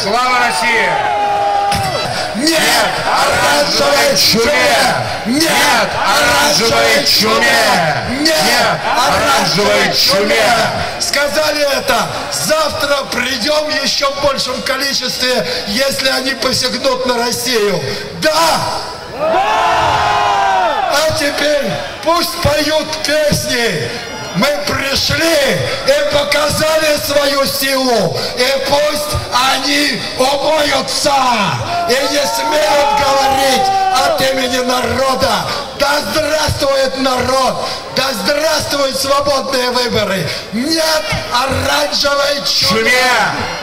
Слава России! Нет оранжевой чуме! Нет оранжевой чуме! Нет оранжевой чуме! Сказали это. Завтра придем в еще большем количестве, если они посягнут на Россию. Да! А теперь пусть поют песни. Мы пришли и показали свою силу. И пусть они умоются и не смеют говорить от имени народа. Да здравствует народ! Да здравствуют свободные выборы! Нет оранжевой чуме!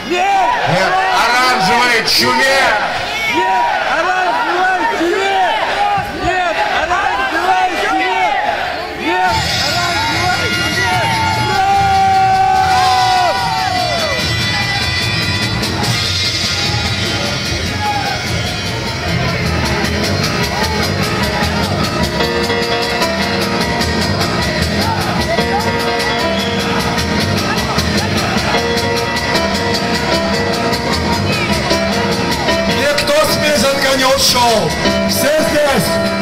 Нет оранжевой чуме! Нет оранжевой чуме! Нет оранжевой чуме! Нет оранжевой чуме! Никто с митинга не ушел! Все здесь!